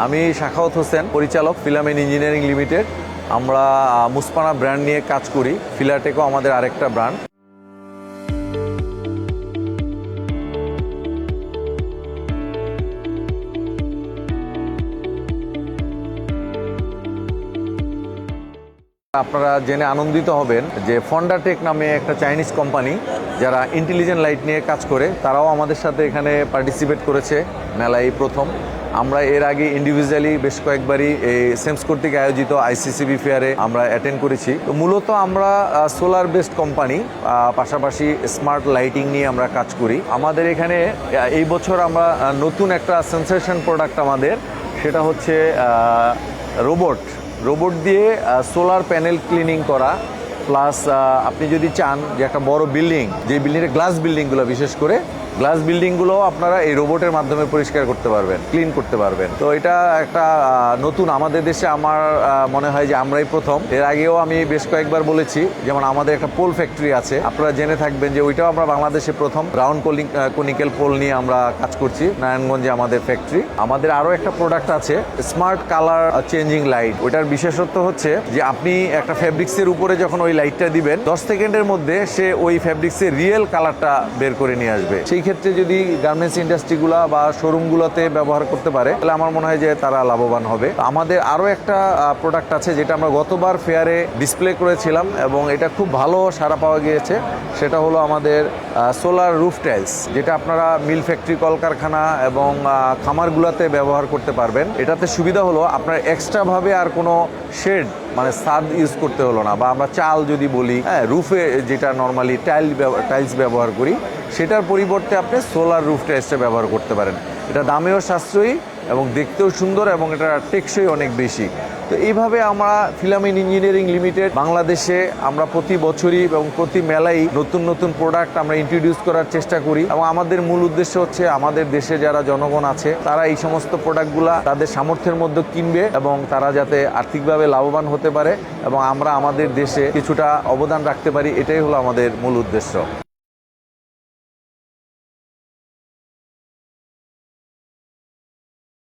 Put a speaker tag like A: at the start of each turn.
A: আমি শাখাওয়াত হোসেন, পরিচালক filament engineering limited. আমরা মুসপানা ব্র্যান্ড নিয়ে কাজ করি। ফিলাটেকও আমাদের আরেকটা ব্র্যান্ড। আপনারা জেনে আনন্দিত হবেন যে ফন্ডাটেক নামে একটা চাইনিজ কোম্পানি যারা ইন্টেলিজেন্ট লাইট নিয়ে কাজ করে, তারাও আমাদের সাথে এখানে পার্টিসিপেট করেছে মেলায় প্রথম। আমরা এর আগে ইন্ডিভিজুয়ালি বেশ কয়েকবারই এই সেমস কর্তৃক আয়োজিত আইসিসিবি ফেয়ারে আমরা অ্যাটেন্ড করেছি। তো মূলত আমরা সোলার বেসড কোম্পানি, পাশাপাশি স্মার্ট লাইটিং নিয়ে আমরা কাজ করি। আমাদের এখানে এই বছর আমরা নতুন একটা সেন্সেশন প্রোডাক্ট আমাদের, সেটা হচ্ছে রোবট দিয়ে সোলার প্যানেল ক্লিনিং করা, প্লাস আপনি যদি চান যে একটা বড় বিল্ডিং, যে বিল্ডিংয়ের গ্লাস বিল্ডিংগুলো, বিশেষ করে গ্লাস বিল্ডিংগুলো আপনারা এই রোবটের মাধ্যমে পরিষ্কার করতে পারবেন, ক্লিন করতে পারবেন। তো এটা একটা নতুন আমাদের দেশে, আমার মনে হয় যে আমরাই প্রথম। এর আগেও আমি বেশ কয়েকবার বলেছি, যেমন আমাদের একটা পোল ফ্যাক্টরি আছে, আপনারা জেনে থাকবেন যে ওইটাও আমরা বাংলাদেশে প্রথম। রাউন্ড কনিক্যাল পোল নিয়ে আমরা কাজ করছি নারায়ণগঞ্জে আমাদের ফ্যাক্টরি। আমাদের আরও একটা প্রোডাক্ট আছে স্মার্ট কালার চেঞ্জিং লাইট। ওইটার বিশেষত্ব হচ্ছে যে আপনি একটা ফ্যাব্রিক্সের উপরে যখন ওই লাইটটা দিবেন, 10 সেকেন্ডের মধ্যে সে ওই ফ্যাব্রিক্সের রিয়েল কালারটা বের করে নিয়ে আসবে। সেই ক্ষেত্রে যদি গার্মেন্টস ইন্ডাস্ট্রিগুলো বা শোরুমগুলোতে ব্যবহার করতে পারে, তাহলে আমার মনে হয় যে তারা লাভবান হবে। আমাদের আরও একটা প্রোডাক্ট আছে যেটা আমরা গতবার ফেয়ারে ডিসপ্লে করেছিলাম এবং এটা খুব ভালো সাড়া পাওয়া গিয়েছে। সেটা হলো আমাদের সোলার রুফ টাইলস, যেটা আপনারা মিল ফ্যাক্টরি, কলকারখানা এবং খামারগুলোতে ব্যবহার করতে পারবেন। এটাতে সুবিধা হলো আপনার এক্সট্রাভাবে আর কোনো শেড মানে ছাদ ইউজ করতে হলো না, বা আমরা চাল যদি বলি, রুফে যেটা নর্মালি টাইলস ব্যবহার করি, সেটার পরিবর্তে আপনি সোলার রুফ টাইলসটা ব্যবহার করতে পারেন। এটা দামেও সাশ্রয়ী এবং দেখতেও সুন্দর এবং এটা টেকসই অনেক বেশি। তো এইভাবে আমরা ফিলামেন্ট ইঞ্জিনিয়ারিং লিমিটেড বাংলাদেশে আমরা প্রতি বছরই এবং প্রতি মেলাই নতুন নতুন প্রোডাক্ট আমরা ইন্ট্রোডিউস করার চেষ্টা করি, এবং আমাদের মূল উদ্দেশ্য হচ্ছে আমাদের দেশে যারা জনগণ আছে তারা এই সমস্ত প্রোডাক্টগুলা তাদের সামর্থ্যের মধ্যে কিনবে এবং তারা যাতে আর্থিকভাবে লাভবান হতে পারে এবং আমরা আমাদের দেশে কিছুটা অবদান রাখতে পারি, এটাই হলো আমাদের মূল উদ্দেশ্য।